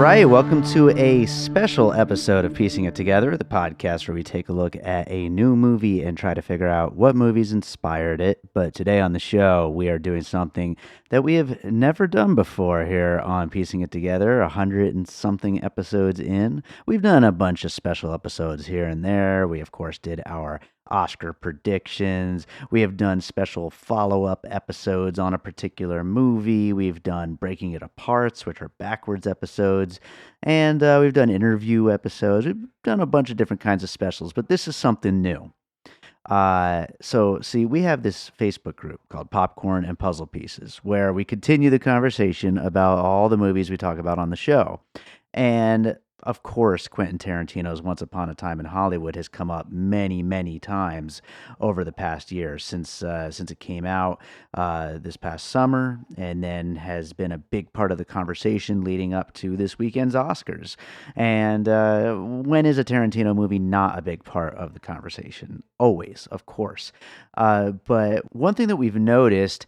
right, welcome to a special episode of Piecing It Together, the podcast where we take a look at a new movie and try to figure out what movies inspired it. But today on the show, we are doing something that we have never done before here on Piecing It Together, 100 and something episodes in. We've done a bunch of special episodes here and there. We, of course, did our Oscar predictions. We have done special follow-up episodes on a particular movie. We've done Breaking It Apart, which are backwards episodes. And we've done interview episodes. We've done a bunch of different kinds of specials, but this is something new. See, we have this Facebook group called Popcorn and Puzzle Pieces, where we continue the conversation about all the movies we talk about on the show. And of course, Quentin Tarantino's Once Upon a Time in Hollywood has come up many, many times over the past year since it came out this past summer, and then has been a big part of the conversation leading up to this weekend's Oscars. And when is a Tarantino movie not a big part of the conversation? Always, of course. But one thing that we've noticed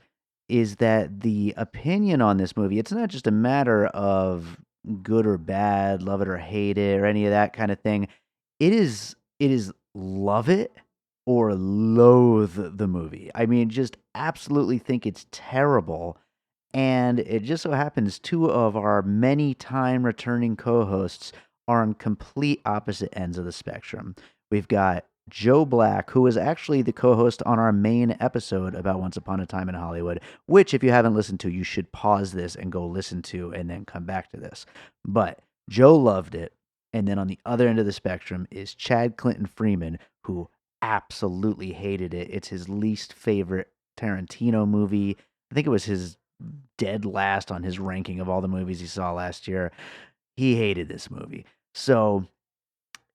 is that the opinion on this movie, it's not just a matter of good or bad, love it or hate it, or any of that kind of thing. It is love it or loathe the movie. I mean, just absolutely think it's terrible. And it just so happens two of our many time returning co-hosts are on complete opposite ends of the spectrum. We've got Joe Black, who was actually the co-host on our main episode about Once Upon a Time in Hollywood, which if you haven't listened to, you should pause this and go listen to and then come back to this. But Joe loved it. And then on the other end of the spectrum is Chad Clinton Freeman, who absolutely hated it. It's his least favorite Tarantino movie. I think it was his dead last on his ranking of all the movies he saw last year. He hated this movie. So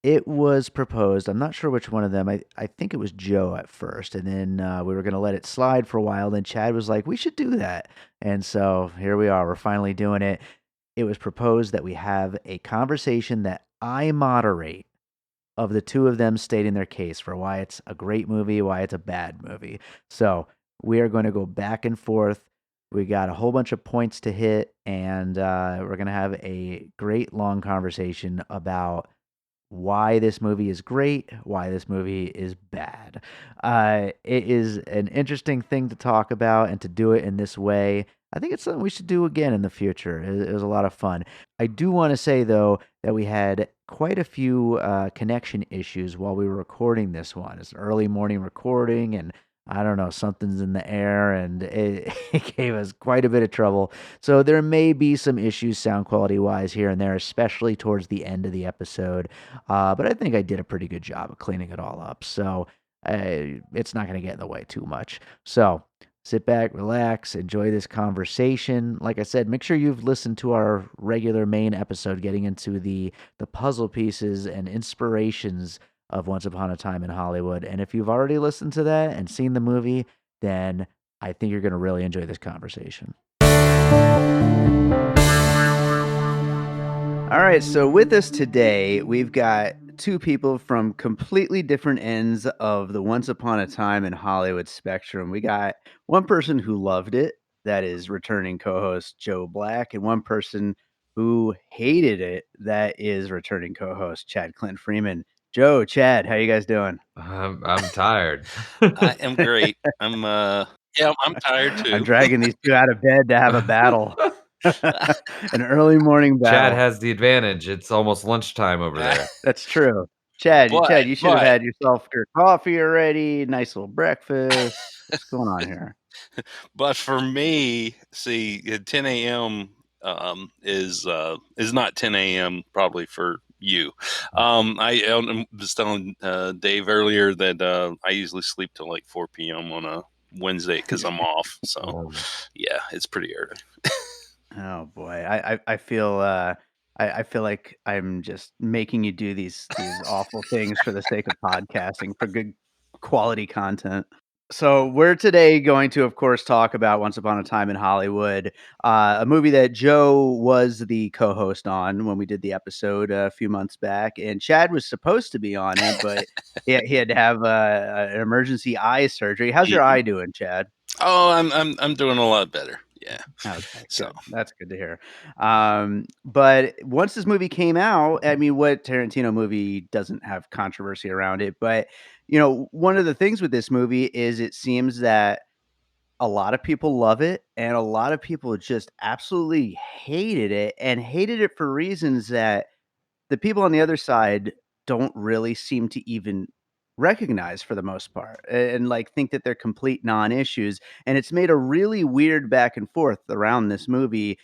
it was proposed. I'm not sure which one of them. I think it was Joe at first, and then we were going to let it slide for a while. Then Chad was like, we should do that. And so here we are. We're finally doing it. It was proposed that we have a conversation that I moderate of the two of them stating their case for why it's a great movie, why it's a bad movie. So we are going to go back and forth. We got a whole bunch of points to hit, and we're going to have a great long conversation about why this movie is great, why this movie is bad. It is an interesting thing to talk about, and to do it in this way, I think it's something we should do again in the future. It was a lot of fun. I do want to say, though, that we had quite a few connection issues while we were recording this one. It's an early morning recording, and I don't know, something's in the air, and it gave us quite a bit of trouble. So there may be some issues sound quality wise here and there, especially towards the end of the episode. But I think I did a pretty good job of cleaning it all up. So it's not going to get in the way too much. So sit back, relax, enjoy this conversation. Like I said, make sure you've listened to our regular main episode getting into the puzzle pieces and inspirations of Once Upon a Time in Hollywood. And if you've already listened to that and seen the movie, then I think you're going to really enjoy this conversation. All right, so with us today, we've got two people from completely different ends of the Once Upon a Time in Hollywood spectrum. We got one person who loved it, that is returning co-host Joe Black, and one person who hated it, that is returning co-host Chad Clinton Freeman. Joe, Chad, how you guys doing? I'm tired. I am great. I'm tired too. I'm dragging these two out of bed to have a battle. An early morning battle. Chad has the advantage. It's almost lunchtime over there. That's true. Chad, you should have had yourself your coffee already, nice little breakfast. What's going on here? But for me, see, 10 a.m. Is not 10 a.m. probably for you. I was telling Dave earlier that I usually sleep till like 4 p.m. on a Wednesday because I'm off. So yeah, it's pretty early. Oh boy, I feel I feel like I'm just making you do these awful things for the sake of podcasting for good quality content. So we're today going to, of course, talk about Once Upon a Time in Hollywood, a movie that Joe was the co-host on when we did the episode a few months back, and Chad was supposed to be on it, but he had to have an emergency eye surgery. How's your eye doing, Chad? Oh, I'm doing a lot better. Yeah. Okay, So good. That's good to hear. But once this movie came out, I mean, what Tarantino movie doesn't have controversy around it? But, one of the things with this movie is it seems that a lot of people love it and a lot of people just absolutely hated it and hated it for reasons that the people on the other side don't really seem to even recognize for the most part and like think that they're complete non-issues, and it's made a really weird back and forth around this movie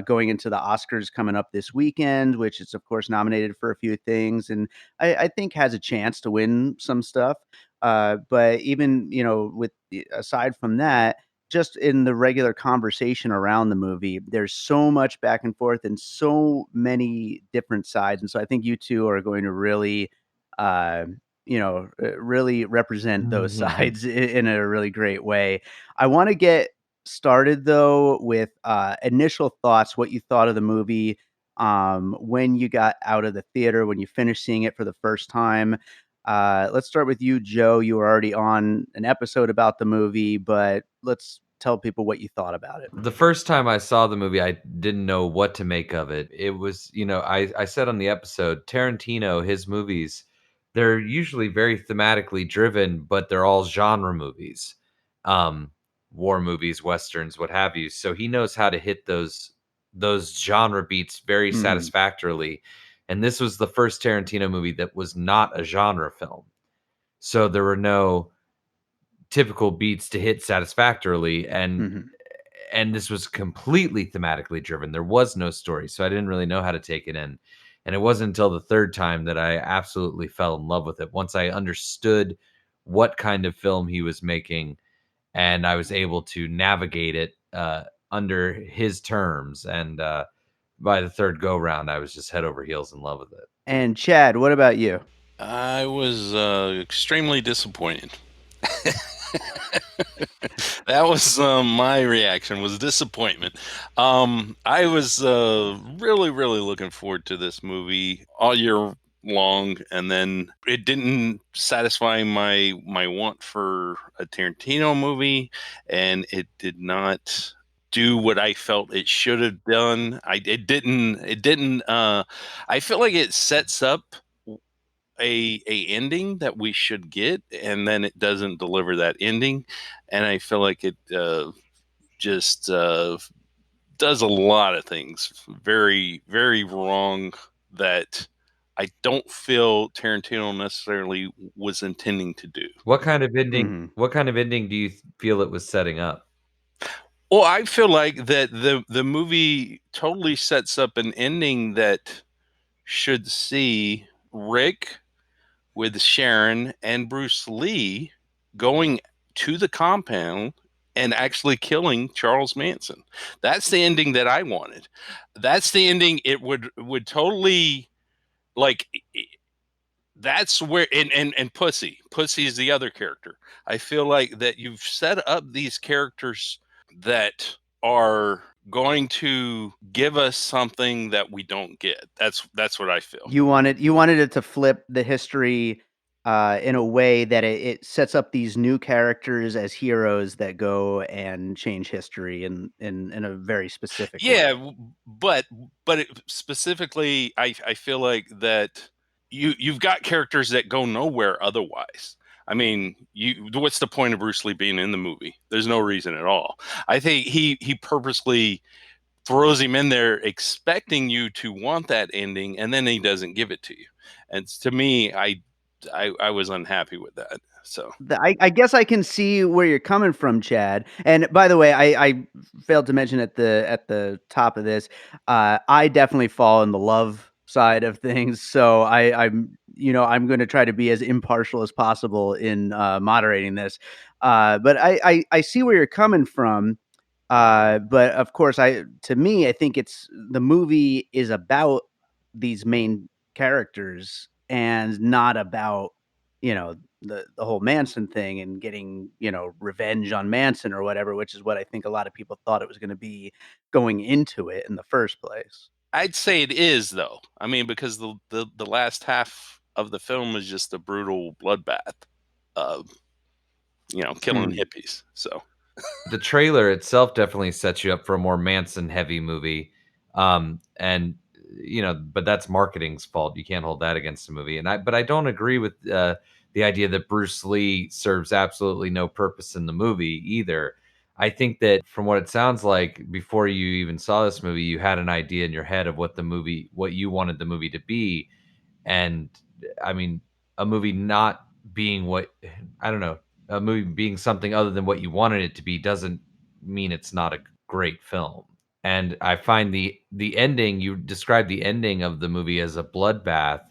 going into the Oscars coming up this weekend, which is of course nominated for a few things, and I think has a chance to win some stuff, but even with aside from that, just in the regular conversation around the movie, there's so much back and forth and so many different sides. And so I think you two are going to really, uh, really represent those sides in a really great way. I want to get started though with initial thoughts, what you thought of the movie when you got out of the theater, when you finished seeing it for the first time. Let's start with you, Joe. You were already on an episode about the movie, but let's tell people what you thought about it. The first time I saw the movie, I didn't know what to make of it. It was, I said on the episode, Tarantino, his movies, they're usually very thematically driven, but they're all genre movies, um, war movies, westerns, what have you. So he knows how to hit those genre beats very Mhm, satisfactorily. And this was the first Tarantino movie that was not a genre film. So there were no typical beats to hit satisfactorily, mhm. and this was completely thematically driven. There was no story, so I didn't really know how to take it in. And it wasn't until the third time that I absolutely fell in love with it. Once I understood what kind of film he was making, and I was able to navigate it under his terms. And by the third go round, I was just head over heels in love with it. And Chad, what about you? I was extremely disappointed. That was my reaction, was disappointment. I was really, really looking forward to this movie all year long, and then it didn't satisfy my want for a Tarantino movie, and it did not do what I felt it should have done. It didn't. I feel like it sets up a ending that we should get, and then it doesn't deliver that ending, and I feel like it just does a lot of things very, very wrong that I don't feel Tarantino necessarily was intending to do. What kind of ending? Mhm, What kind of ending do you feel it was setting up? Well, I feel like that the movie totally sets up an ending that should see Rick with Sharon and Bruce Lee going to the compound and actually killing Charles Manson. That's the ending that I wanted. That's the ending it would totally like. That's where and Pussy is the other character. I feel like that you've set up these characters that are going to give us something that we don't get. That's what I feel. you wanted it to flip the history in a way that it sets up these new characters as heroes that go and change history in a very specific Yeah, way. but specifically, I feel like that you've got characters that go nowhere otherwise. I mean, what's the point of Bruce Lee being in the movie? There's no reason at all. I think he purposely throws him in there expecting you to want that ending, and then he doesn't give it to you. And to me, I was unhappy with that. So I guess I can see where you're coming from, Chad. And by the way, I failed to mention at the top of this, I definitely fall in the love side of things. So I'm going to try to be as impartial as possible in moderating this. But I see where you're coming from. But of course, to me, I think it's the movie is about these main characters and not about the whole Manson thing and getting revenge on Manson or whatever, which is what I think a lot of people thought it was going to be going into it in the first place. I'd say it is though. I mean, because the last half of the film is just a brutal bloodbath, uh, killing Hmm. hippies. So The trailer itself definitely sets you up for a more Manson heavy movie. And but that's marketing's fault. You can't hold that against the movie. But I don't agree with the idea that Bruce Lee serves absolutely no purpose in the movie either. I think that from what it sounds like, before you even saw this movie, you had an idea in your head of what you wanted the movie to be. And I mean, a movie not being what I don't know, a movie being something other than what you wanted it to be doesn't mean it's not a great film. And I find the ending, you described the ending of the movie as a bloodbath,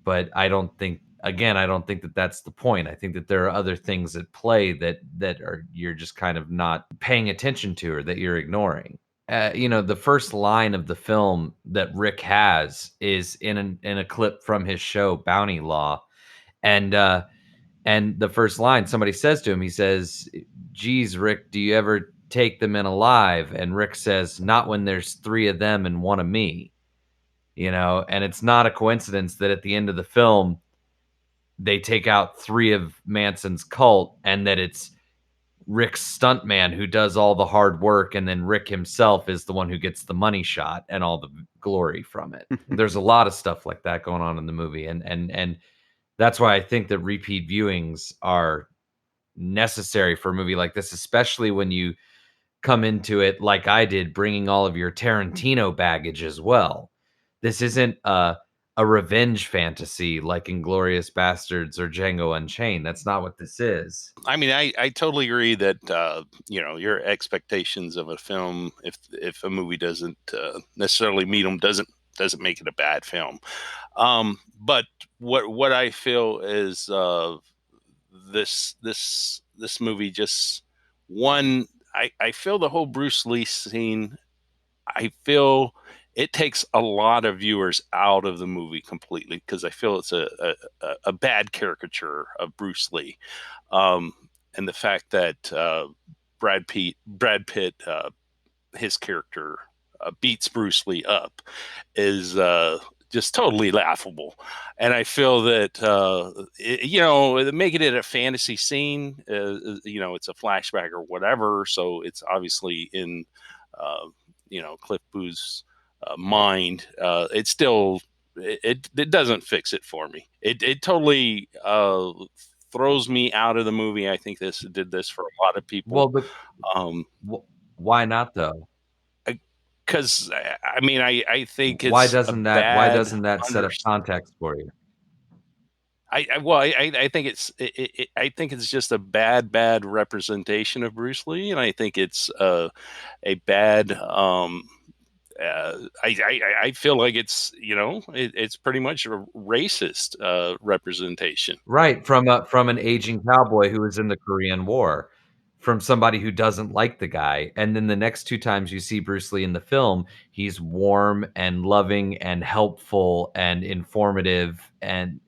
but I don't think that that's the point. I think that there are other things at play that are you're just kind of not paying attention to or that you're ignoring. The first line of the film that Rick has is in a clip from his show Bounty Law, and the first line somebody says to him, he says, "Geez, Rick, do you ever take them in alive?" And Rick says, "Not when there's 3 of them and 1 of me." And it's not a coincidence that at the end of the film they take out 3 of Manson's cult, and that it's Rick's stuntman who does all the hard work, and then Rick himself is the one who gets the money shot and all the glory from it. There's a lot of stuff like that going on in the movie, and that's why I think that repeat viewings are necessary for a movie like this, especially when you come into it like I did, bringing all of your Tarantino baggage as well. This isn't a revenge fantasy like Inglorious Bastards or Django Unchained. That's not what this is. I mean, I totally agree that your expectations of a film, if a movie doesn't necessarily meet them, doesn't make it a bad film. But what I feel is this movie just one. I feel the whole Bruce Lee scene. I feel it takes a lot of viewers out of the movie completely because I feel it's a bad caricature of Bruce Lee, and the fact that Brad Pitt, his character beats Bruce Lee up is just totally laughable. And I feel that making it a fantasy scene, it's a flashback or whatever, so it's obviously in Cliff Booth's mind. It still it doesn't fix it for me. It totally throws me out of the movie. I think this did this for a lot of people. Well, but why not though? Because I mean, I think it's why doesn't that set up context for you? I think I think it's just a bad representation of Bruce Lee, and I think it's a bad. I feel like it's it's pretty much a racist representation. Right, from an aging cowboy who was in the Korean War, from somebody who doesn't like the guy, and then the next 2 times you see Bruce Lee in the film, he's warm and loving and helpful and informative and,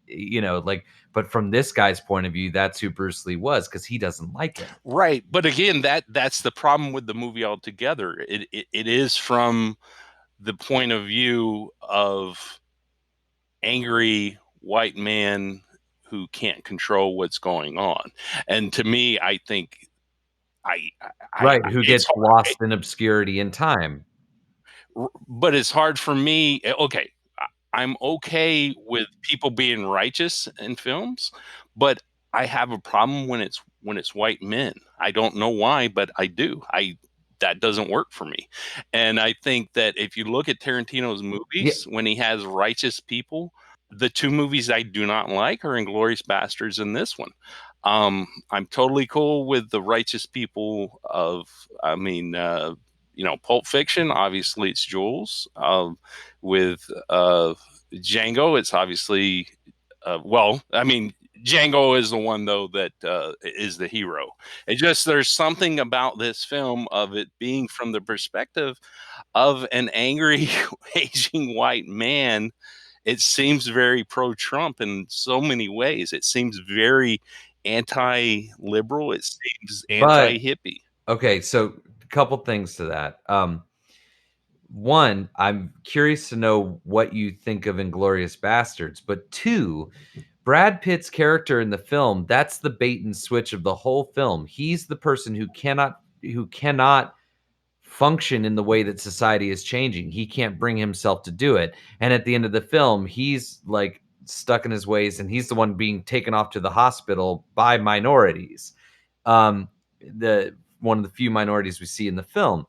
but from this guy's point of view, that's who Bruce Lee was because he doesn't like it. Right, but again, that's the problem with the movie altogether. It is from the point of view of angry white man who can't control what's going on. And to me, I think who gets lost in obscurity in time. But it's hard for me. Okay, I'm okay with people being righteous in films, but I have a problem when it's white men. I don't know why, but I do. That doesn't work for me. And I think that if you look at Tarantino's movies, when he has righteous people, the 2 movies I do not like are Inglourious Bastards and this one. I'm totally cool with the righteous people of, Pulp Fiction. Obviously, it's Jules. With Django, it's obviously, Django is the one though that is the hero. There's something about this film of it being from the perspective of an angry aging white man. It seems very pro-Trump in so many ways. It seems very anti-liberal. It seems anti-hippie. Okay, so a couple things to that. One, I'm curious to know what you think of Inglourious Bastards, but 2, Brad Pitt's character in the film, that's the bait and switch of the whole film. He's the person who cannot cannot function in the way that society is changing. He can't bring himself to do it. And at the end of the film, he's like stuck in his ways, and he's the one being taken off to the hospital by minorities. The one of the few minorities we see in the film.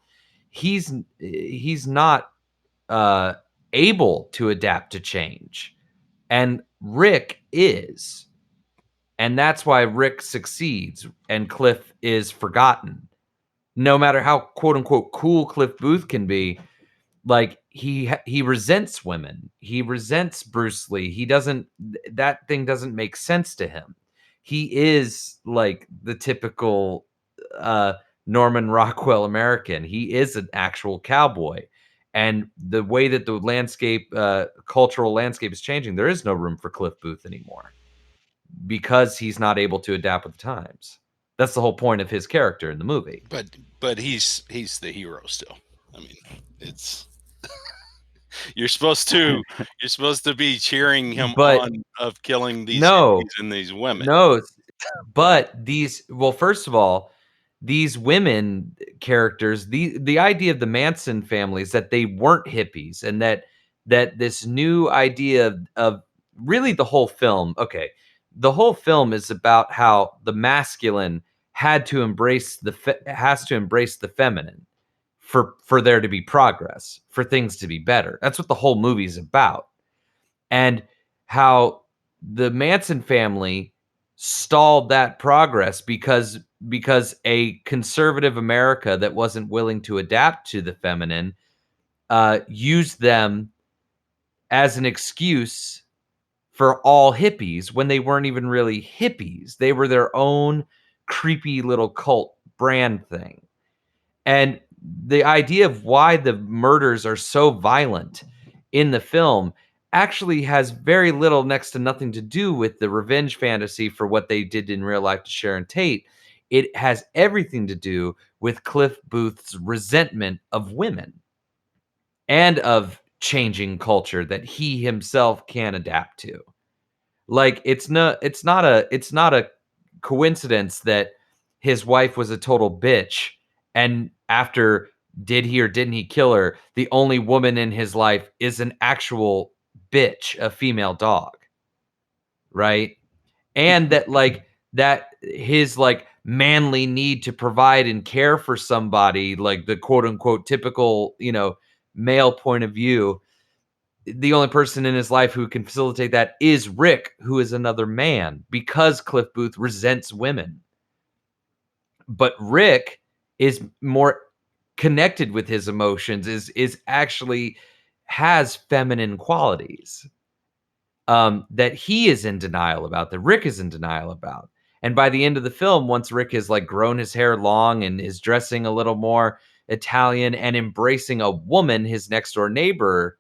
He's not able to adapt to change, and Rick is. And that's why Rick succeeds and Cliff is forgotten. No matter how quote unquote cool Cliff Booth can be, like he resents women. He resents Bruce Lee. He doesn't, that thing doesn't make sense to him. He is like the typical Norman Rockwell American. He is an actual cowboy. And the way that the landscape, cultural landscape is changing, there is no room for Cliff Booth anymore because he's not able to adapt with the times. That's the whole point of his character in the movie. But he's the hero still. I mean, it's you're supposed to be cheering him on of killing these hippies and these women. No, but first of all, these women characters, the idea of the Manson family is that they weren't hippies, and that this new idea of really the whole film. Okay, the whole film is about how the masculine has to embrace the feminine for there to be progress, for things to be better. That's what the whole movie is about. And how the Manson family stalled that progress because a conservative America that wasn't willing to adapt to the feminine used them as an excuse for all hippies when they weren't even really hippies. They were their own creepy little cult brand thing. And the idea of why the murders are so violent in the film actually has very little, next to nothing, to do with the revenge fantasy for what they did in real life to Sharon Tate. It has everything to do with Cliff Booth's resentment of women and of changing culture that he himself can adapt to. Like, it's not a coincidence that his wife was a total bitch, and after did he or didn't he kill her, the only woman in his life is an actual bitch, a female dog, right? And that his manly need to provide and care for somebody, like the quote unquote typical male point of view, the only person in his life who can facilitate that is Rick, who is another man, because Cliff Booth resents women. But Rick is more connected with his emotions, is actually has feminine qualities that he is in denial about, that Rick is in denial about. And by the end of the film, once Rick has grown his hair long and is dressing a little more Italian and embracing a woman, his next door neighbor,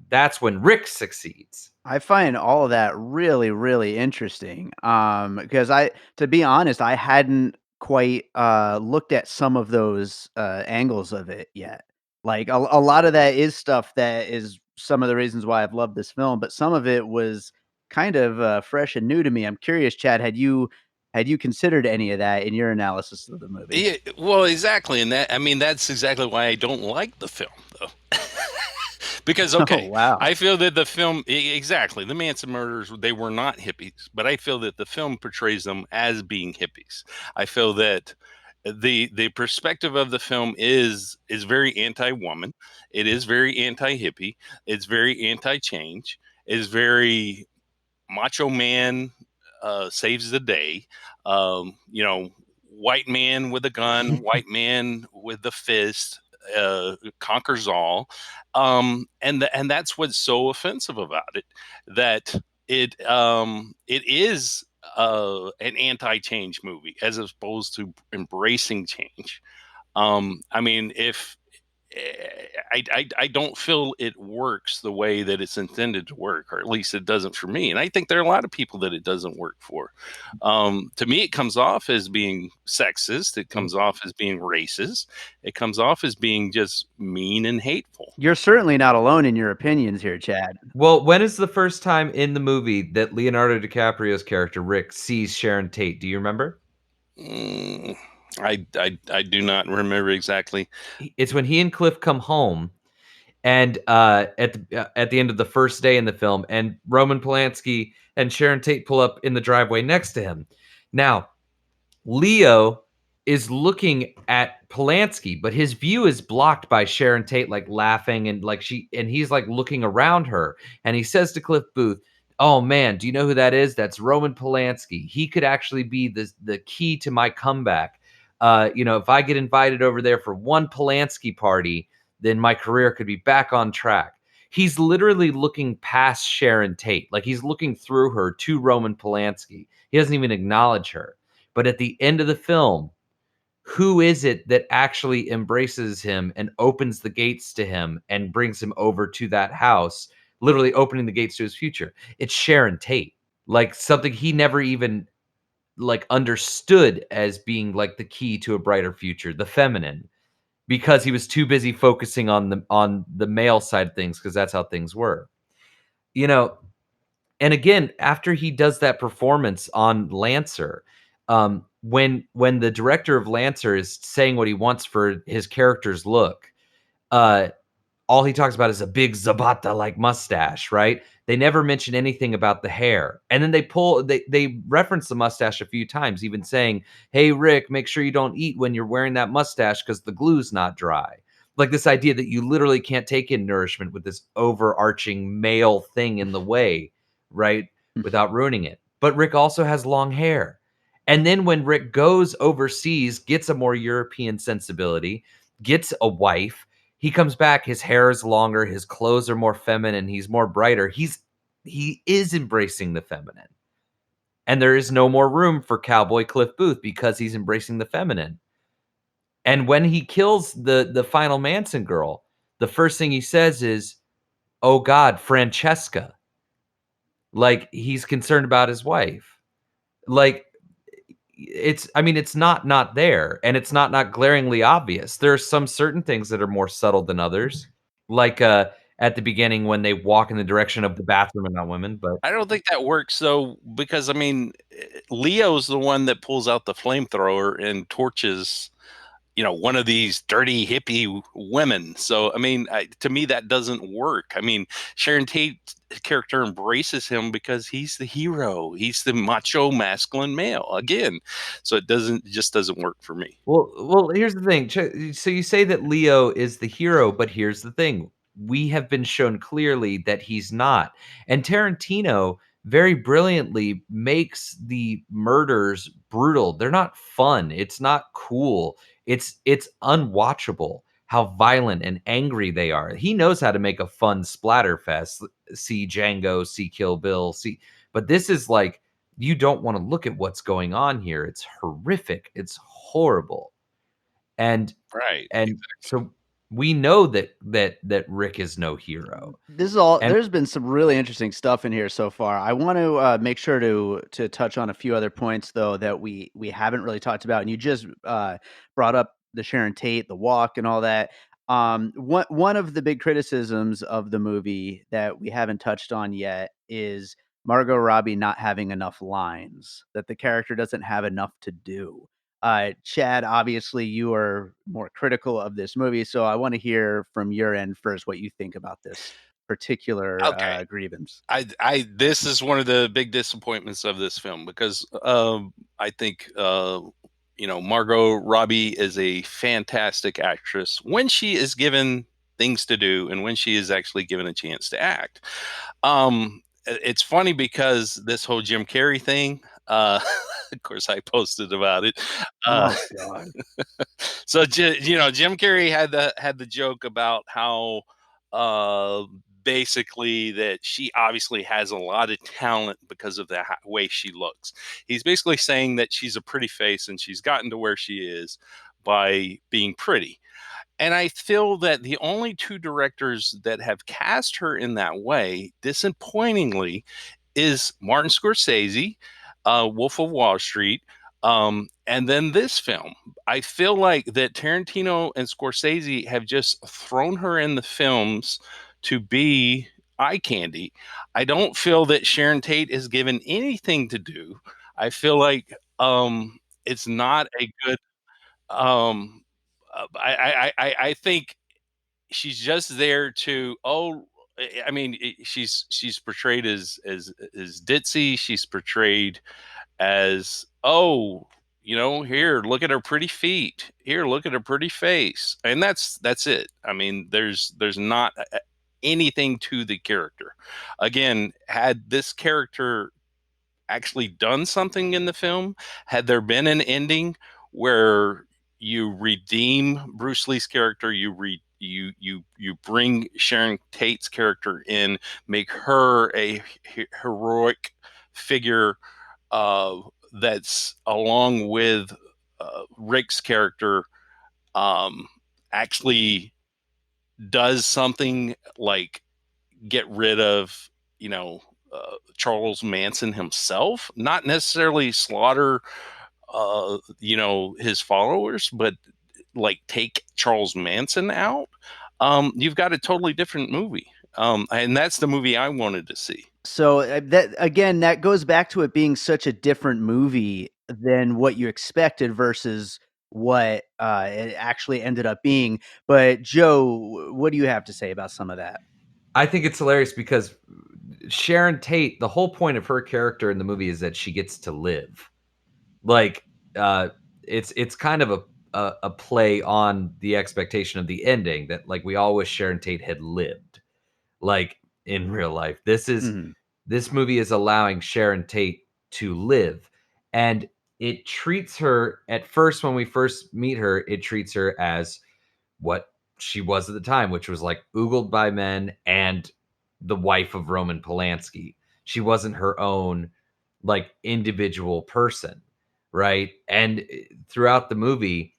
that's when Rick succeeds. I find all of that really, really interesting. Because to be honest, I hadn't quite looked at some of those angles of it yet. Like a lot of that is stuff that is some of the reasons why I've loved this film, but some of it was kind of fresh and new to me. I'm curious, Chad, had you considered any of that in your analysis of the movie? Yeah, well, exactly, and that's exactly why I don't like the film, though. Because wow. I feel that the film, exactly, the Manson murders, they were not hippies, but I feel that the film portrays them as being hippies. I feel that the perspective of the film is very anti-woman. It is very anti-hippie. It's very anti-change. It's very macho man saves the day. White man with a gun, white man with the fist. Conquers all, and that's what's so offensive about it, that it is an anti-change movie as opposed to embracing change. I mean, if I don't feel it works the way that it's intended to work, or at least it doesn't for me. And I think there are a lot of people that it doesn't work for. To me, it comes off as being sexist. It comes off as being racist. It comes off as being just mean and hateful. You're certainly not alone in your opinions here, Chad. Well, when is the first time in the movie that Leonardo DiCaprio's character, Rick, sees Sharon Tate? Do you remember? I do not remember exactly. It's when he and Cliff come home, and at the end of the first day in the film, and Roman Polanski and Sharon Tate pull up in the driveway next to him. Now, Leo is looking at Polanski, but his view is blocked by Sharon Tate, like laughing and he's like looking around her, and he says to Cliff Booth, "Oh man, do you know who that is? That's Roman Polanski. He could actually be the key to my comeback. If I get invited over there for one Polanski party, then my career could be back on track." He's literally looking past Sharon Tate, like he's looking through her to Roman Polanski. He doesn't even acknowledge her. But at the end of the film, who is it that actually embraces him and opens the gates to him and brings him over to that house, literally opening the gates to his future? It's Sharon Tate. Like something he never even like understood as being like the key to a brighter future, the feminine, because he was too busy focusing on the male side of things because that's how things were. You know, and again, after he does that performance on Lancer, when the director of Lancer is saying what he wants for his character's look, uh, all he talks about is a big Zabata like mustache, right? They never mention anything about the hair. And then they reference the mustache a few times, even saying, "Hey Rick, make sure you don't eat when you're wearing that mustache because the glue's not dry." Like this idea that you literally can't take in nourishment with this overarching male thing in the way, right? Without ruining it. But Rick also has long hair. And then when Rick goes overseas, gets a more European sensibility, gets a wife, he comes back, his hair is longer, his clothes are more feminine, he's more brighter. He is embracing the feminine. And there is no more room for cowboy Cliff Booth because he's embracing the feminine. And when he kills the final Manson girl, the first thing he says is, "Oh God, Francesca." Like he's concerned about his wife. Like it's not there, and it's not glaringly obvious. There are some certain things that are more subtle than others, like at the beginning when they walk in the direction of the bathroom and not women. But I don't think that works though, because I mean, Leo's the one that pulls out the flamethrower and torches, one of these dirty hippie women. So I mean, to me that doesn't work. I mean, Sharon Tate's character embraces him because he's the hero. He's the macho masculine male again. So it just doesn't work for me. well, here's the thing. So you say that Leo is the hero, but here's the thing. We have been shown clearly that he's not. And Tarantino very brilliantly makes the murders brutal. They're not fun. It's not cool. It's unwatchable how violent and angry they are. He knows how to make a fun splatter fest. See Django, see Kill Bill, see, but this is like you don't want to look at what's going on here. It's horrific. It's horrible. And Right. and so we know that Rick is no hero. This is all. And There's been some really interesting stuff in here so far. I want to make sure to touch on a few other points though that we haven't really talked about, and you just brought up the Sharon Tate, the walk, and all that. One of the big criticisms of the movie that we haven't touched on yet is Margot Robbie not having enough lines. That the character doesn't have enough to do. Chad, obviously, you are more critical of this movie, so I want to hear from your end first what you think about this particular Okay. grievance. This is one of the big disappointments of this film, because I think Margot Robbie is a fantastic actress when she is given things to do and when she is actually given a chance to act. It's funny because this whole Jim Carrey thing, of course, I posted about it. Oh God! So Jim Carrey had the joke about how uh, basically that she obviously has a lot of talent because of the way she looks. He's basically saying that she's a pretty face and she's gotten to where she is by being pretty. And I feel that the only two directors that have cast her in that way, disappointingly, is Martin Scorsese, Wolf of Wall Street, and then this film. I feel like that Tarantino and Scorsese have just thrown her in the films to be eye candy. I don't feel that Sharon Tate is given anything to do. I feel like it's not a good Um, I think she's just there to I mean she's portrayed as ditzy. She's portrayed as here, look at her pretty feet, here, look at her pretty face, and that's it. I mean, there's not anything to the character. Again, had this character actually done something in the film, had there been an ending where you redeem Bruce Lee's character, you bring Sharon Tate's character in, make her a heroic figure that's along with Rick's character, um, actually does something like get rid of, Charles Manson himself, not necessarily slaughter, his followers, but like take Charles Manson out. You've got a totally different movie. And that's the movie I wanted to see. So that again, that goes back to it being such a different movie than what you expected versus what it actually ended up being. But Joe, what do you have to say about some of that? I think it's hilarious because Sharon Tate, the whole point of her character in the movie is that she gets to live. Like, it's kind of a play on the expectation of the ending that, like, we all wish Sharon Tate had lived, like, in real life. This movie is allowing Sharon Tate to live, and it treats her, at first, when we first meet her, it treats her as what she was at the time, which was like oogled by men and the wife of Roman Polanski. She wasn't her own like individual person, right? And throughout the movie,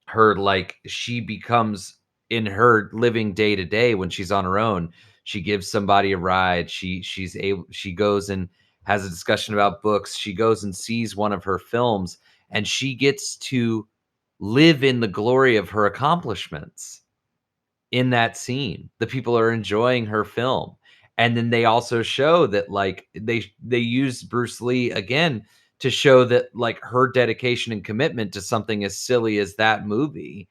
her like she becomes, in her living day to day when she's on her own, she gives somebody a ride. She goes and has a discussion about books. She goes and sees one of her films, and she gets to live in the glory of her accomplishments in that scene. The people are enjoying her film. And then they also show that like they use Bruce Lee again to show that like her dedication and commitment to something as silly as that movie,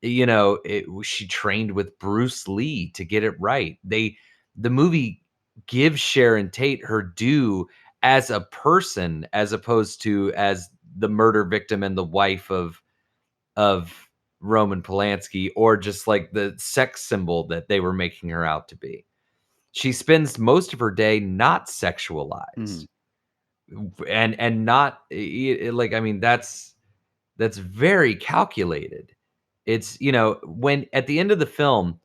she trained with Bruce Lee to get it right. The movie gives Sharon Tate her due as a person, as opposed to as the murder victim and the wife of Roman Polanski, or just like the sex symbol that they were making her out to be. She spends most of her day not sexualized, and not like, I mean, that's very calculated. It's, when at the end of the film,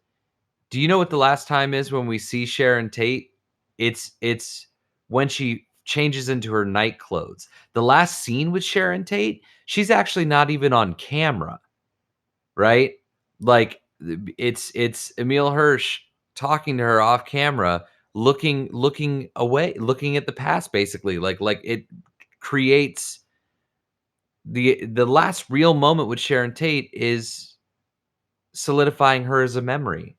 do you know what the last time is when we see Sharon Tate? It's when she changes into her night clothes. The last scene with Sharon Tate, she's actually not even on camera, right? Like, it's Emil Hirsch talking to her off camera, looking away, looking at the past, basically. Like it creates the last real moment with Sharon Tate is solidifying her as a memory,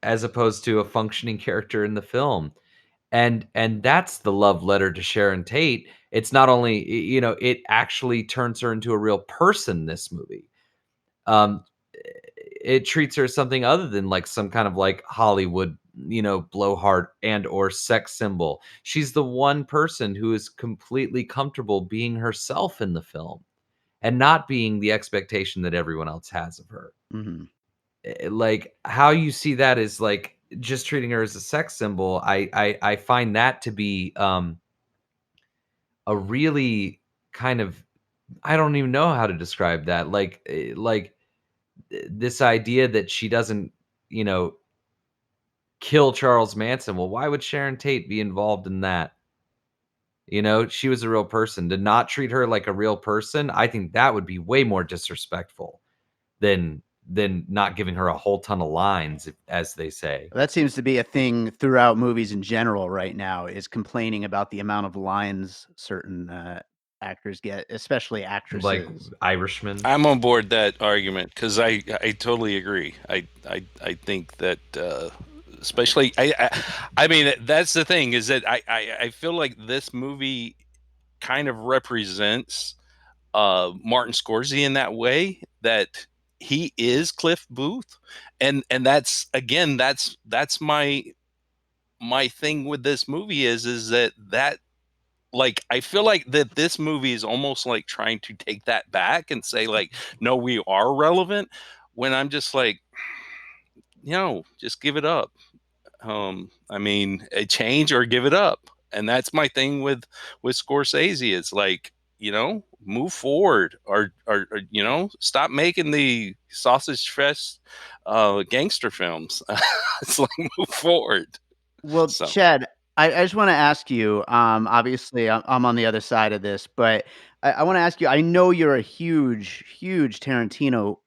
as opposed to a functioning character in the film. And that's the love letter to Sharon Tate. It's not only, it actually turns her into a real person, this movie. Um, it treats her as something other than like some kind of like Hollywood, blowhard and or sex symbol. She's the one person who is completely comfortable being herself in the film and not being the expectation that everyone else has of her. Like, how you see that is like just treating her as a sex symbol. I find that to be a really kind of, I don't even know how to describe that. Like this idea that she doesn't, kill Charles Manson. Well, why would Sharon Tate be involved in that? She was a real person. To not treat her like a real person, I think that would be way more disrespectful than not giving her a whole ton of lines, as they say. That seems to be a thing throughout movies in general right now, is complaining about the amount of lines certain actors get, especially actresses. Like Irishman. I'm on board that argument because I totally agree. I think that especially I mean, that's the thing, is that I feel like this movie kind of represents Martin Scorsese in that way, that he is Cliff Booth, and that's, again, that's my thing with this movie is that like, I feel like that this movie is almost like trying to take that back and say, like, no, we are relevant, when I'm just like, just give it up. I mean, a change or give it up. And that's my thing with Scorsese. It's like, move forward, or stop making the sausage fest gangster films. It's like, move forward. Well, So Chad, I just want to ask you. Obviously, I'm on the other side of this, but I want to ask you. I know you're a huge, huge Tarantino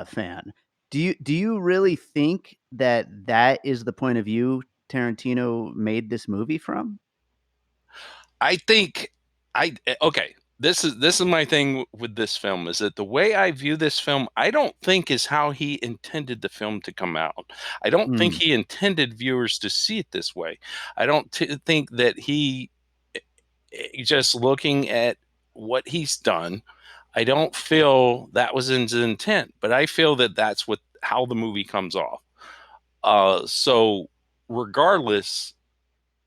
fan. Do you really think that that is the point of view Tarantino made this movie from? I think okay. This is my thing with this film, is that the way I view this film, I don't think is how he intended the film to come out. I don't think Mm, he intended viewers to see it this way. I don't think that he, just looking at what he's done, I don't feel that was his intent, but I feel that that's what how the movie comes off. So regardless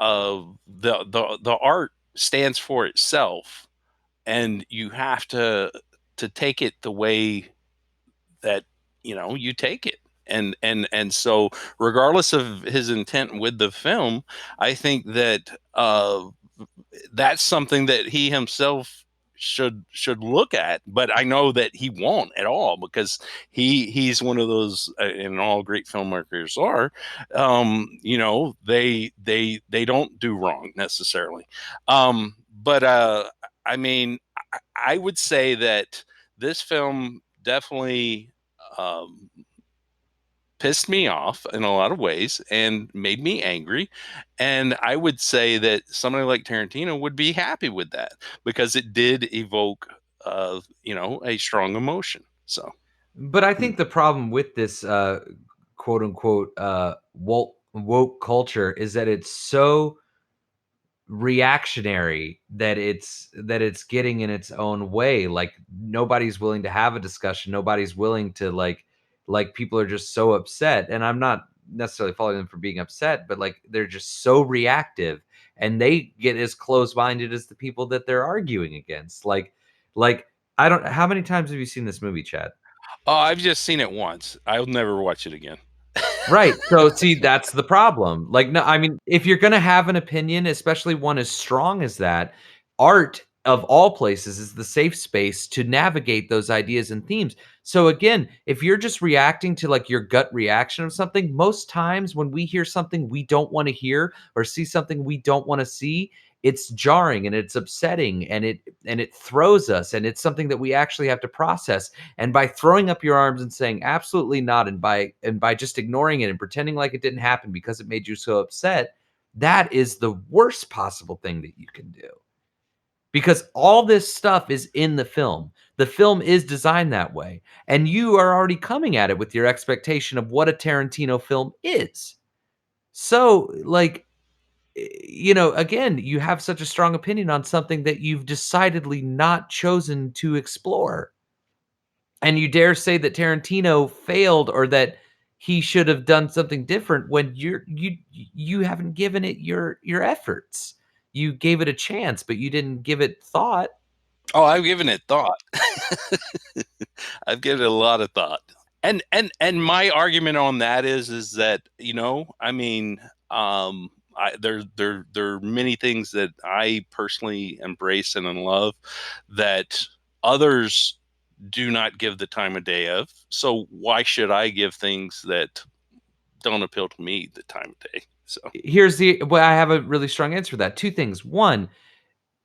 of the art stands for itself, and you have to take it the way that you take it. And so, regardless of his intent with the film, I think that that's something that he himself should look at. But I know that he won't at all, because he's one of those, and all great filmmakers are, they don't do wrong necessarily. But I mean, I would say that this film definitely um, pissed me off in a lot of ways and made me angry. And I would say that somebody like Tarantino would be happy with that, because it did evoke, a strong emotion. So, But I mm, think the problem with this quote unquote woke culture is that it's so reactionary that it's getting in its own way. Like, nobody's willing to have a discussion, nobody's willing to, like people are just so upset, and I'm not necessarily following them for being upset, but like they're just so reactive, and they get as close-minded as the people that they're arguing against. Like I don't how many times have you seen this movie, Chad? oh, I've just seen it once. I'll never watch it again. Right. So, see, that's the problem. Like, no, I mean, if you're gonna have an opinion, especially one as strong as that, art of all places is the safe space to navigate those ideas and themes. So again, if you're just reacting to like your gut reaction of something, most times when we hear something we don't want to hear or see something we don't want to see, it's jarring and it's upsetting and it throws us, and it's something that we actually have to process. And by throwing up your arms and saying absolutely not, and by just ignoring it and pretending like it didn't happen because it made you so upset, that is the worst possible thing that you can do. Because all this stuff is in the film. The film is designed that way. And you are already coming at it with your expectation of what a Tarantino film is. So, like, again, you have such a strong opinion on something that you've decidedly not chosen to explore. And you dare say that Tarantino failed or that he should have done something different when you haven't given it your efforts. You gave it a chance, but you didn't give it thought. Oh, I've given it thought. I've given it a lot of thought. And my argument on that is that, I mean, there are many things that I personally embrace and love that others do not give the time of day of. So why should I give things that don't appeal to me the time of day? So I have a really strong answer for that. Two things. One,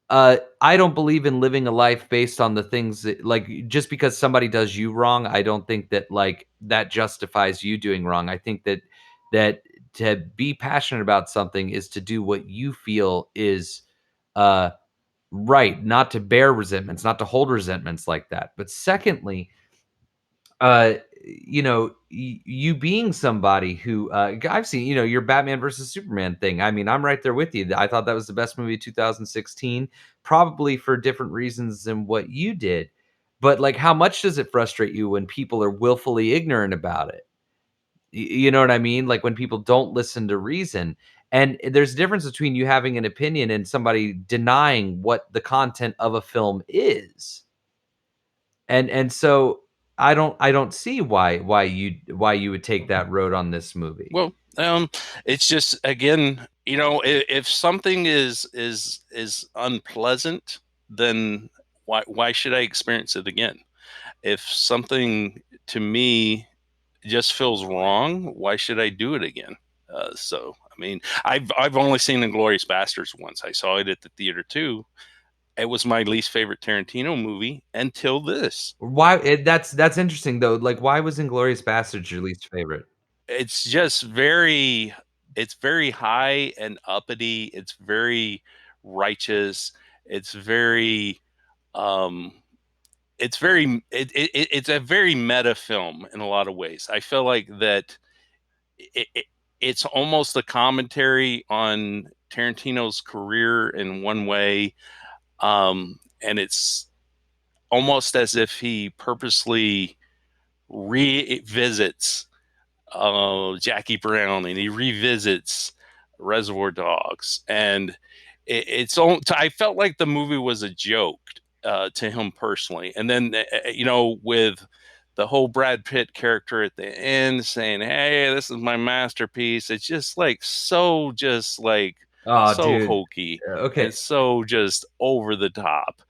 I don't believe in living a life based on the things that, like, just because somebody does you wrong, I don't think that like that justifies you doing wrong. I think that to be passionate about something is to do what you feel is uh right, not to bear resentments, not to hold resentments like that. But secondly, uh you being somebody who I've seen, your Batman versus Superman thing. I mean, I'm right there with you. I thought that was the best movie of 2016, probably for different reasons than what you did. But like, how much does it frustrate you when people are willfully ignorant about it? You know what I mean? Like when people don't listen to reason. And there's a difference between you having an opinion and somebody denying what the content of a film is. And so I don't see why you would take that road on this movie. Well, it's just, again, if something is unpleasant, then why should I experience it again? If something to me just feels wrong, why should I do it again? So I mean, I've only seen Inglourious Basterds once. I saw it at the theater too. It was my least favorite Tarantino movie until this. That's interesting though. Like, why was Inglourious Basterds your least favorite? It's just it's very high and uppity. It's very righteous. It's very um it's a very meta film in a lot of ways. I feel like that it's almost a commentary on Tarantino's career in one way, and it's almost as if he purposely revisits Jackie Brown, and he revisits Reservoir Dogs, and I felt like the movie was a joke to him personally, and then with the whole Brad Pitt character at the end saying, "Hey, this is my masterpiece," it's just like Oh, so dude. hokey and Okay. so just over the top.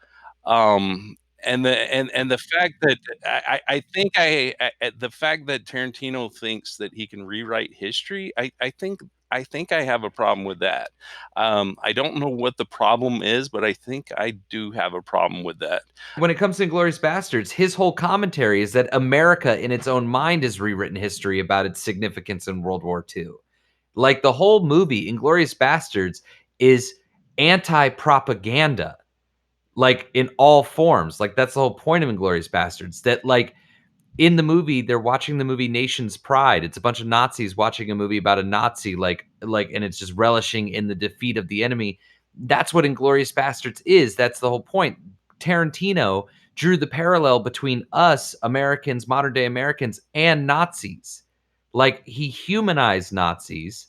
And the fact that I think the fact that Tarantino thinks that he can rewrite history, I think I have a problem with that. I don't know what the problem is, but I think I do have a problem with that. When it comes to Inglourious Basterds, his whole commentary is that America in its own mind has rewritten history about its significance in World War II. Like the whole movie, Inglourious Basterds, is anti-propaganda, like in all forms. Like that's the whole point of Inglourious Basterds. That like in the movie, they're watching the movie Nation's Pride. It's a bunch of Nazis watching a movie about a Nazi, and it's just relishing in the defeat of the enemy. That's what Inglourious Basterds is. That's the whole point. Tarantino drew the parallel between us, Americans, modern day Americans, and Nazis. Like he humanized Nazis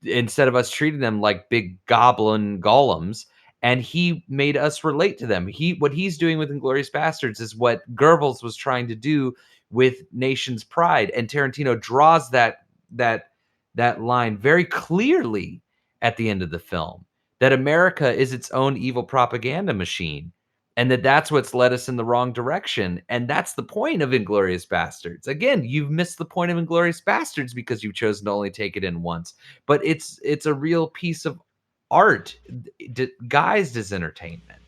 instead of us treating them like big goblin golems, and he made us relate to them. What he's doing with Inglourious Basterds is what Goebbels was trying to do with Nation's Pride, and Tarantino draws that line very clearly at the end of the film, that America is its own evil propaganda machine, and that's what's led us in the wrong direction. And that's the point of Inglourious Basterds. Again, you've missed the point of Inglourious Basterds because you've chosen to only take it in once. But it's a real piece of art guised as entertainment.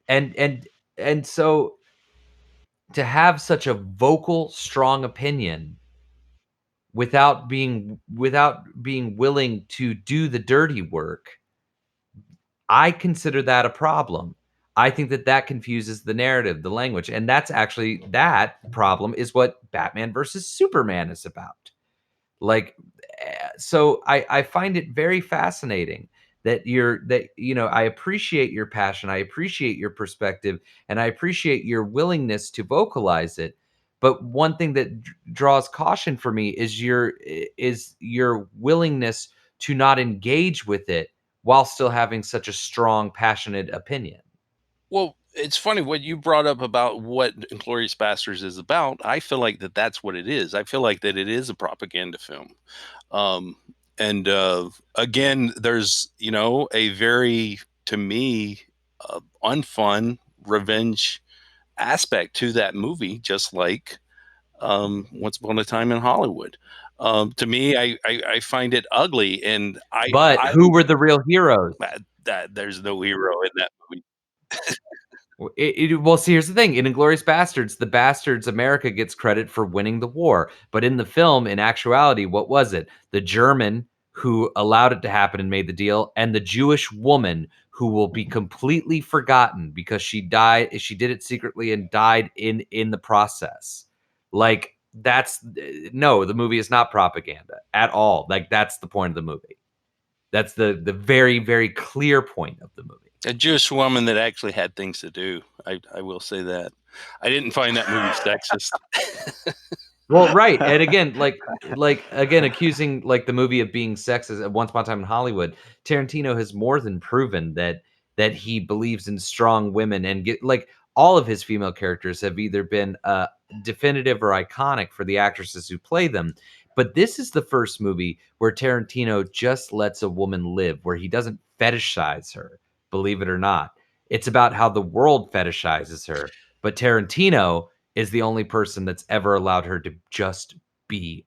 And so to have such a vocal, strong opinion without being willing to do the dirty work, I consider that a problem. I think that confuses the narrative, the language, and that problem is what Batman versus Superman is about. Like, so I find it very fascinating that I appreciate your passion, I appreciate your perspective, and I appreciate your willingness to vocalize it. But one thing that draws caution for me is your willingness to not engage with it while still having such a strong, passionate opinion. Well, it's funny what you brought up about what Inglourious Basterds is about. I feel like that's what it is. I feel like that it is a propaganda film. Um, and again, there's a very, to me, unfun revenge aspect to that movie, just like Once Upon a Time in Hollywood. To me, I find it ugly, and But I who were the real heroes? that there's no hero in that movie. Well, see, here's the thing. In Inglourious Basterds, the Bastards America gets credit for winning the war. But in the film, in actuality, what was it? The German who allowed it to happen and made the deal, and the Jewish woman who will be completely forgotten because she died. She did it secretly and died in the process. Like that's no, the movie is not propaganda at all. Like that's the point of the movie. That's the very, very clear point of the movie. A Jewish woman that actually had things to do. I will say that. I didn't find that movie sexist. Well, right, and again, again, accusing like the movie of being sexist. Once Upon a Time in Hollywood, Tarantino has more than proven that he believes in strong women, and get like all of his female characters have either been definitive or iconic for the actresses who play them. But this is the first movie where Tarantino just lets a woman live, where he doesn't fetishize her. Believe it or not, it's about how the world fetishizes her. But Tarantino is the only person that's ever allowed her to just be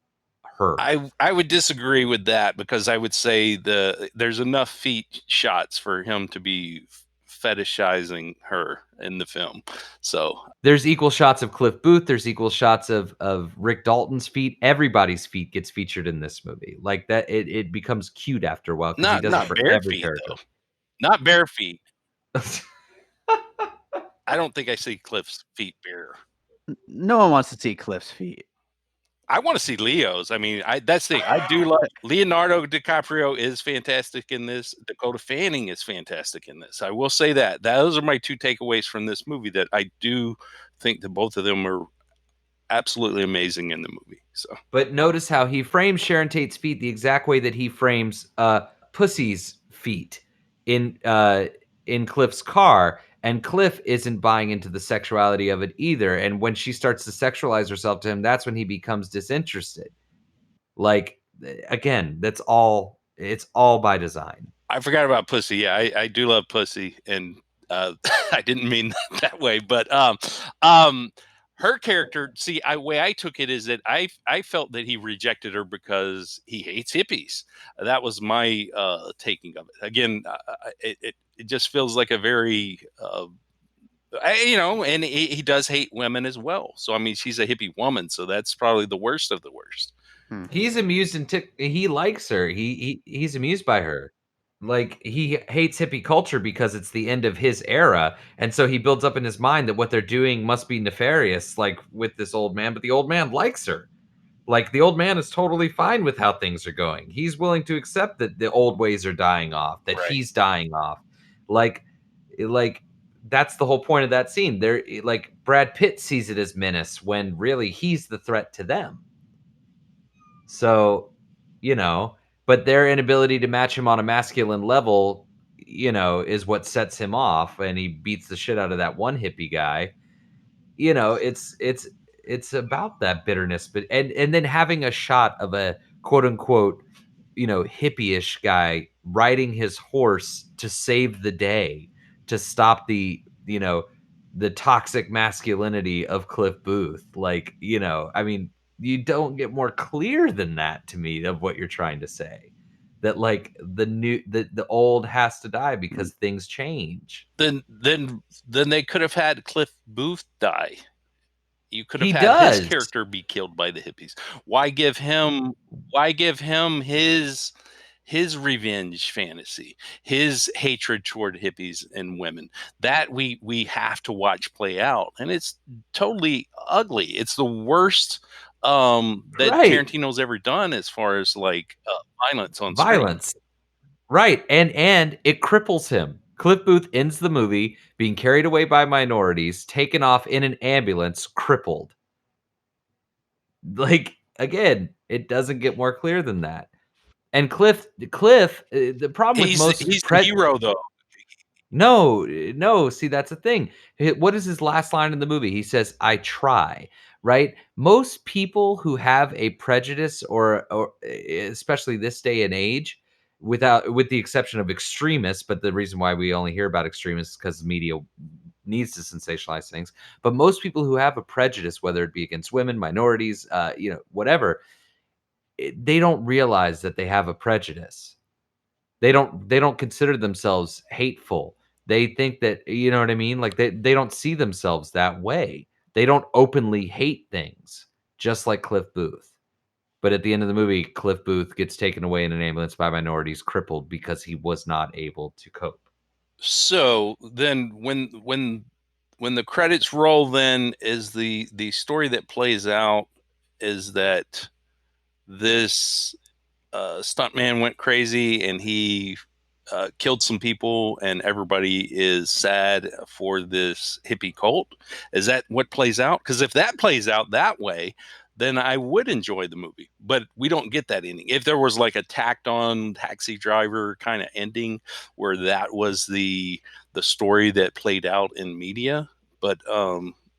her. I would disagree with that, because I would say there's enough feet shots for him to be fetishizing her in the film. So There's equal shots of Cliff Booth. There's equal shots of Rick Dalton's feet. Everybody's feet gets featured in this movie. Like that, it becomes cute after a while because he does it not for bare every feet character. though. Not bare feet. I don't think I see Cliff's feet bare. No one wants to see Cliff's feet. I want to see Leo's. I mean, that's the thing. I do love Leonardo DiCaprio is fantastic in this. Dakota Fanning is fantastic in this. I will say that. Those are my two takeaways from this movie, that I do think that both of them are absolutely amazing in the movie. So, But notice how he frames Sharon Tate's feet the exact way that he frames Pussy's feet in Cliff's car, and Cliff isn't buying into the sexuality of it either. And when she starts to sexualize herself to him, that's when he becomes disinterested. Like again, that's all. It's all by design. I forgot about Pussy. Yeah, I do love Pussy, and I didn't mean that way, but her character. See, way I took it is that I felt that he rejected her because he hates hippies. That was my taking of it. Again, it just feels like a very and he does hate women as well. So I mean, she's a hippie woman, so that's probably the worst of the worst. He's amused and he likes her. He's amused by her. Like he hates hippie culture because it's the end of his era, and so he builds up in his mind that what they're doing must be nefarious, like with this old man. But the old man likes her. Like the old man is totally fine with how things are going. He's willing to accept that the old ways are dying off, that Right. he's dying off. Like that's the whole point of that scene. There, like Brad Pitt sees it as menace when really he's the threat to them. So, but their inability to match him on a masculine level, is what sets him off, and he beats the shit out of that one hippie guy. It's about that bitterness, but and then having a shot of a quote unquote, hippie-ish guy riding his horse to save the day, to stop the toxic masculinity of Cliff Booth. Like, I mean, you don't get more clear than that to me of what you're trying to say. That like the old has to die because things change. Then they could have had Cliff Booth die. You could have He had his does. character be killed by the hippies. Why give him his revenge fantasy, his hatred toward hippies and women? That we have to watch play out, and it's totally ugly. It's the worst that Right. Tarantino's ever done as far as like violence on screen. Violence. Right. And it cripples him. Cliff Booth ends the movie being carried away by minorities, taken off in an ambulance, crippled. Like, again, it doesn't get more clear than that. And Cliff, the problem with most he's the hero though. No, see, that's the thing. What is his last line in the movie? He says, "I try." Right? Most people who have a prejudice, or especially this day and age, with the exception of extremists, but the reason why we only hear about extremists is because the media needs to sensationalize things. But most people who have a prejudice, whether it be against women, minorities, whatever, they don't realize that they have a prejudice. They don't consider themselves hateful. They think that, you know what I mean? Like they don't see themselves that way. They don't openly hate things, just like Cliff Booth. But at the end of the movie, Cliff Booth gets taken away in an ambulance by minorities, crippled because he was not able to cope. So then when the credits roll, then is the story that plays out is that this stuntman went crazy and he killed some people and everybody is sad for this hippie cult? Is that what plays out? Because if that plays out that way, then I would enjoy the movie. But we don't get that ending. If there was like a tacked on Taxi Driver kind of ending where that was the story that played out in media, but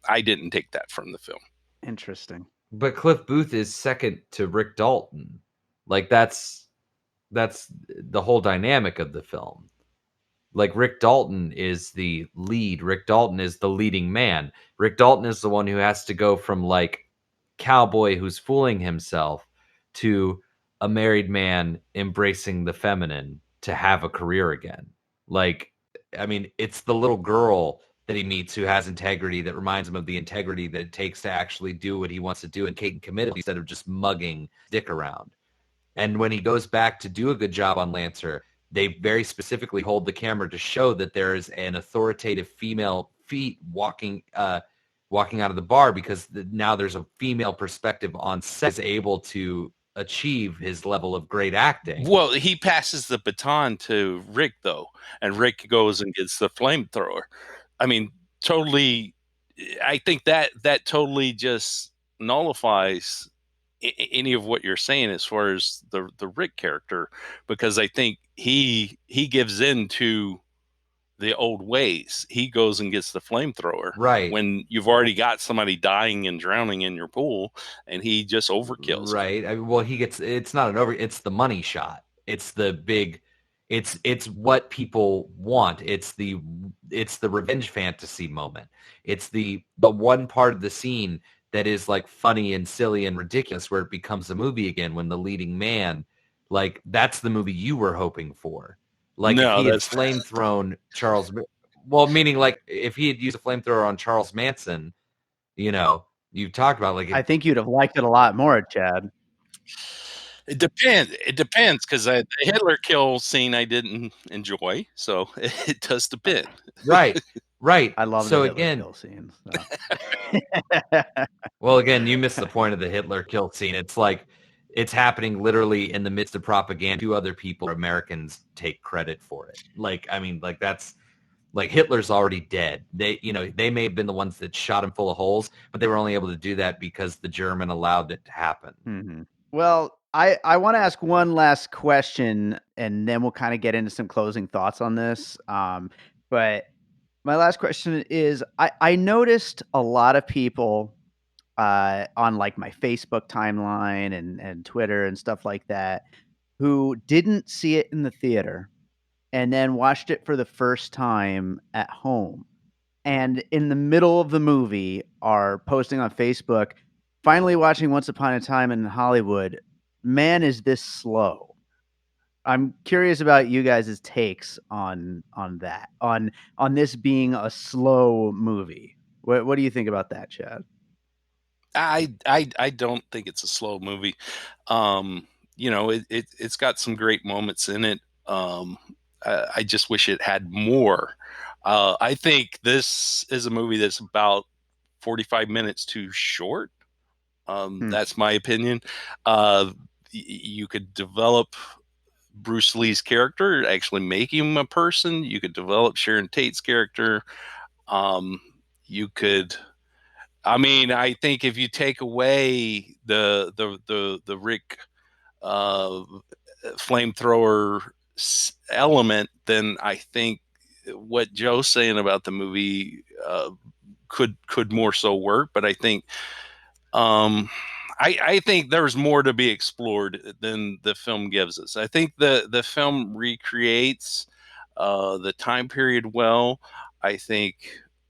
I didn't take that from the film. Interesting. But Cliff Booth is second to Rick Dalton. Like that's the whole dynamic of the film. Like Rick Dalton is the lead. Rick Dalton is the leading man. Rick Dalton is the one who has to go from like cowboy who's fooling himself to a married man embracing the feminine to have a career again. Like, I mean, it's the little girl that he meets who has integrity that reminds him of the integrity that it takes to actually do what he wants to do and Kate and commit it instead of just mugging Dick around. And when he goes back to do a good job on Lancer, they very specifically hold the camera to show that there is an authoritative female feet walking out of the bar because now there's a female perspective on set is able to achieve his level of great acting. Well, he passes the baton to Rick, though, and Rick goes and gets the flamethrower. I mean, totally. I think that totally just nullifies any of what you're saying as far as the Rick character, because I think he gives in to the old ways. He goes and gets the flamethrower Right. when you've already got somebody dying and drowning in your pool, and he just overkills. Right. I mean, well, it's not it's the money shot. It's the big, it's what people want. It's the revenge fantasy moment. It's the one part of the scene that is like funny and silly and ridiculous where it becomes a movie again when the leading man, like that's the movie you were hoping for. Like No, if he had that's flamethrown Charles, well, meaning like if he had used a flamethrower on Charles Manson, you know, you talked about like I think you'd have liked it a lot more, Chad. It depends because the Hitler kill scene I didn't enjoy, so it does depend. Right. I love So the Hitler again, kill scenes. So. well, again, you missed the point of the Hitler kill scene. It's like it's happening literally in the midst of propaganda. Two other people, Americans, take credit for it. Like, I mean, like that's like Hitler's already dead. They, you know, they may have been the ones that shot him full of holes, but they were only able to do that because the German allowed it to happen. Mm-hmm. Well, I want to ask one last question, and then we'll kind of get into some closing thoughts on this. But my last question is, I noticed a lot of people on like my Facebook timeline and Twitter and stuff like that who didn't see it in the theater and then watched it for the first time at home. And in the middle of the movie are posting on Facebook, finally watching Once Upon a Time in Hollywood. Man, is this slow. I'm curious about you guys' takes on that, on this being a slow movie. What do you think about that, Chad? I don't think it's a slow movie. You know, it's got some great moments in it. I just wish it had more. I think this is a movie that's about 45 minutes too short. That's my opinion. You could develop Bruce Lee's character, actually make him a person. You could develop Sharon Tate's character. You could. I mean, I think if you take away the Rick flamethrower element, then I think what Joe's saying about the movie could more so work. But I think I think there's more to be explored than the film gives us. I think the film recreates the time period well. I think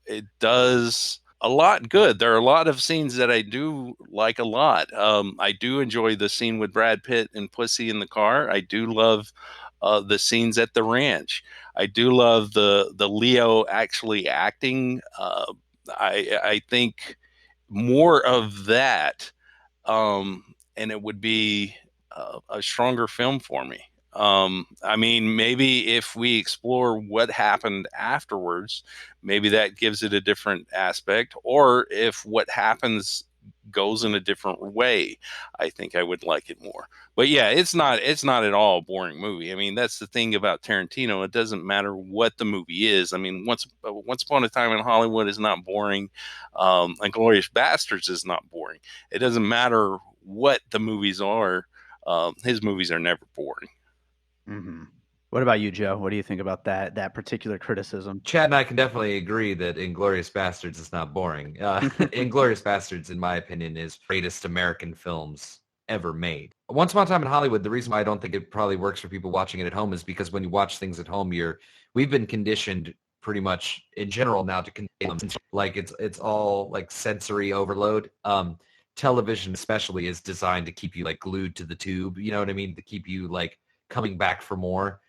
it does a lot good. There are a lot of scenes that I do like a lot. I do enjoy the scene with Brad Pitt and Pussy in the car. I do love the scenes at the ranch. I do love the Leo actually acting. I think more of that, and it would be a stronger film for me. I mean, maybe if we explore what happened afterwards, maybe that gives it a different aspect. Or if what happens goes in a different way, I think I would like it more. But yeah, it's not at all a boring movie. I mean, that's the thing about Tarantino. It doesn't matter what the movie is. I mean, Once Upon a Time in Hollywood is not boring. Inglourious Bastards is not boring. It doesn't matter what the movies are. His movies are never boring. Mm-hmm. What about you, Joe? What do you think about that particular criticism? Chad and I can definitely agree that Inglourious Bastards is not boring. Inglourious Bastards, in my opinion, is greatest American films ever made. Once Upon a Time in Hollywood, the reason why I don't think it probably works for people watching it at home is because when you watch things at home, we've been conditioned pretty much in general now to like it's all like sensory overload. Television especially is designed to keep you like glued to the tube. You know what I mean? To keep you like coming back for more.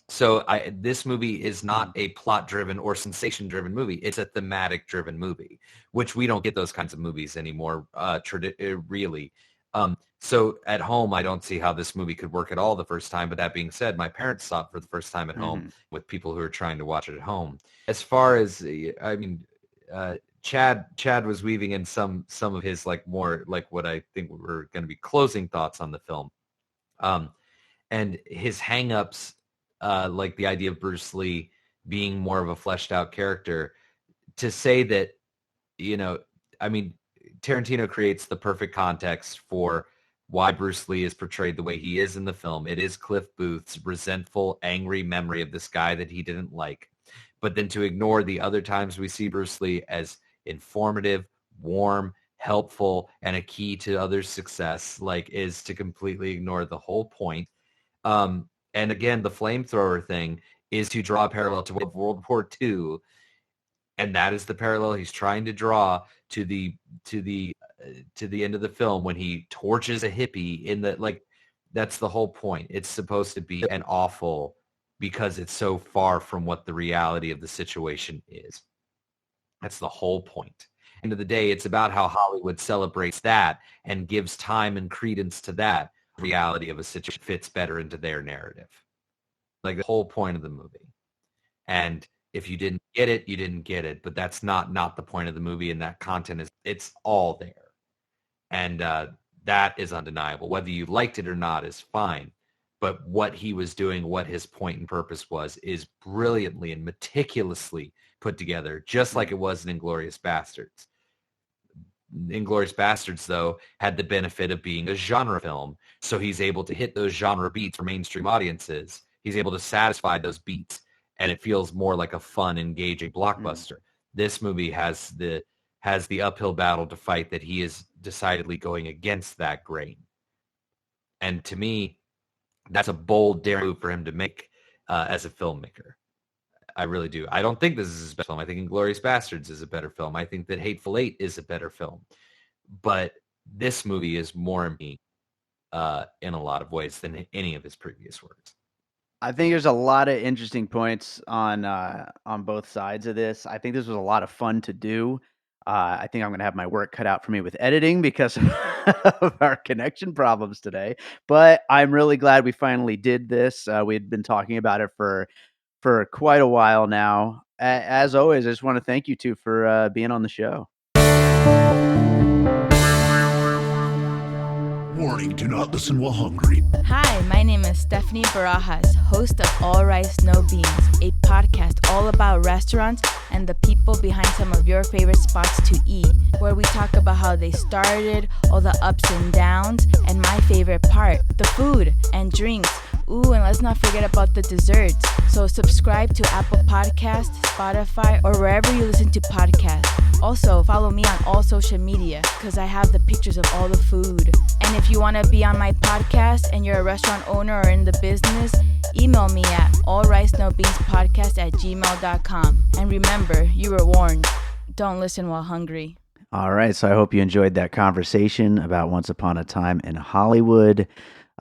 So this movie is not a plot-driven or sensation-driven movie. It's a thematic-driven movie, which we don't get those kinds of movies anymore, really. So at home, I don't see how this movie could work at all the first time. But that being said, my parents saw it for the first time at home with people who are trying to watch it at home. As far as, I mean, Chad was weaving in some of his like more like what I think were going to be closing thoughts on the film. And his hang-ups, like the idea of Bruce Lee being more of a fleshed out character, to say that, you know, I mean, Tarantino creates the perfect context for why Bruce Lee is portrayed the way he is in the film. It is Cliff Booth's resentful, angry memory of this guy that he didn't like. But then to ignore the other times we see Bruce Lee as informative, warm, helpful, and a key to others' success, like, is to completely ignore the whole point. And again, the flamethrower thing is to draw a parallel to World War II, and that is the parallel he's trying to draw to the end of the film when he torches a hippie in the, like, that's the whole point. It's supposed to be an awful because it's so far from what the reality of the situation is. That's the whole point. End of the day, it's about how Hollywood celebrates that and gives time and credence to that. Reality of a situation fits better into their narrative. Like the whole point of the movie. And if you didn't get it, you didn't get it. But that's not the point of the movie, and that content it's all there. And that is undeniable. Whether you liked it or not is fine. But what he was doing, what his point and purpose was, is brilliantly and meticulously put together, just like it was in Inglourious Bastards. Inglourious Bastards, though, had the benefit of being a genre film, so he's able to hit those genre beats for mainstream audiences. He's able to satisfy those beats, and it feels more like a fun, engaging blockbuster. This movie has the uphill battle to fight that he is decidedly going against that grain. And to me, that's a bold, daring move for him to make as a filmmaker. I really do. I don't think this is his best film. I think Inglourious Bastards is a better film. I think that Hateful Eight is a better film. But this movie is more me in a lot of ways than any of his previous works. I think there's a lot of interesting points on both sides of this. I think this was a lot of fun to do. I think I'm going to have my work cut out for me with editing because of our connection problems today. But I'm really glad we finally did this. We had been talking about it for quite a while now. As always, I just want to thank you two for being on the show. Warning, do not listen while hungry. Hi, my name is Stephanie Barajas, host of All Rice, No Beans, a podcast all about restaurants and the people behind some of your favorite spots to eat, where we talk about how they started, all the ups and downs, and my favorite part, the food and drinks. Ooh, and let's not forget about the desserts. So subscribe to Apple Podcasts, Spotify, or wherever you listen to podcasts. Also, follow me on all social media because I have the pictures of all the food. And if you want to be on my podcast and you're a restaurant owner or in the business, email me at allricenobeanspodcast@gmail.com. And remember, you were warned. Don't listen while hungry. All right, so I hope you enjoyed that conversation about Once Upon a Time in Hollywood.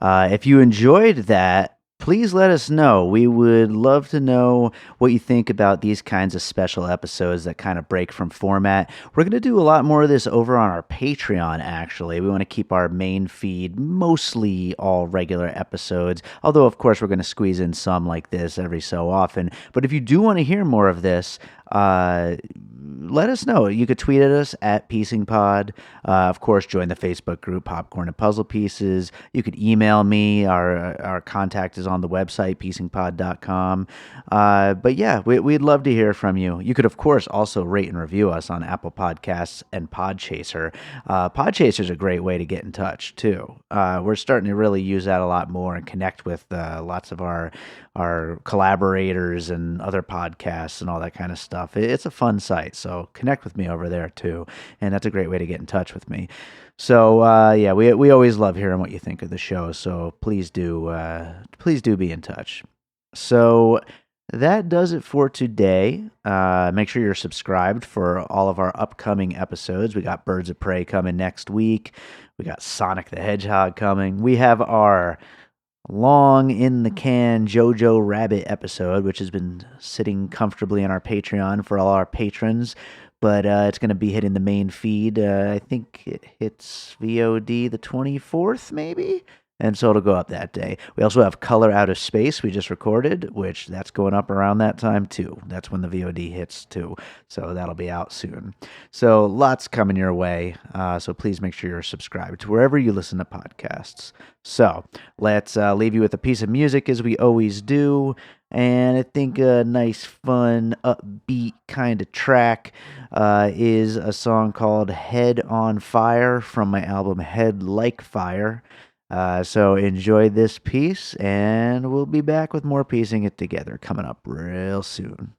If you enjoyed that, please let us know. We would love to know what you think about these kinds of special episodes that kind of break from format. We're going to do a lot more of this over on our Patreon, actually. We want to keep our main feed mostly all regular episodes, although, of course, we're going to squeeze in some like this every so often. But if you do want to hear more of this, let us know. You could tweet at us at PiecingPod. Of course, join the Facebook group Popcorn and Puzzle Pieces. You could email me. Our contact is on the website, piecingpod.com. But yeah, we'd love to hear from you. You could, of course, also rate and review us on Apple Podcasts and Podchaser. Podchaser is a great way to get in touch, too. We're starting to really use that a lot more and connect with lots of our collaborators and other podcasts and all that kind of stuff. It's a fun site, so connect with me over there too, and that's a great way to get in touch with me. So yeah, we always love hearing what you think of the show, so please do be in touch. So that does it for today. Make sure you're subscribed for all of our upcoming episodes. We got Birds of Prey coming next week. We got Sonic the Hedgehog coming. We have our long in the can Jojo Rabbit episode, which has been sitting comfortably on our Patreon for all our patrons, but it's going to be hitting the main feed. I think it hits VOD the 24th, maybe? And so it'll go up that day. We also have Color Out of Space we just recorded, which that's going up around that time too. That's when the VOD hits too. So that'll be out soon. So lots coming your way. So please make sure you're subscribed to wherever you listen to podcasts. So let's leave you with a piece of music as we always do. And I think a nice, fun, upbeat kind of track is a song called Head on Fire from my album Head Like Fire. So enjoy this piece, and we'll be back with more Piecing It Together coming up real soon.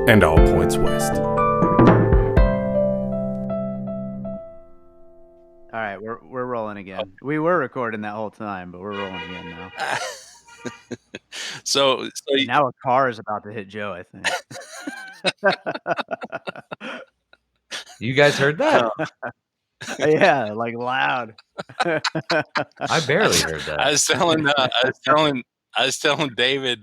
and all points west. All right, we're rolling again. We were recording that whole time, but we're rolling again now. So And now a car is about to hit Joe, I think. You guys heard that? Yeah, like loud. I barely heard that. I was telling David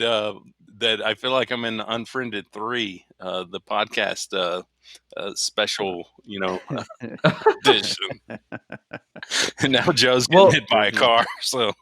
that I feel like I'm in Unfriended 3, the podcast special, edition. And now Joe's getting hit by a car. So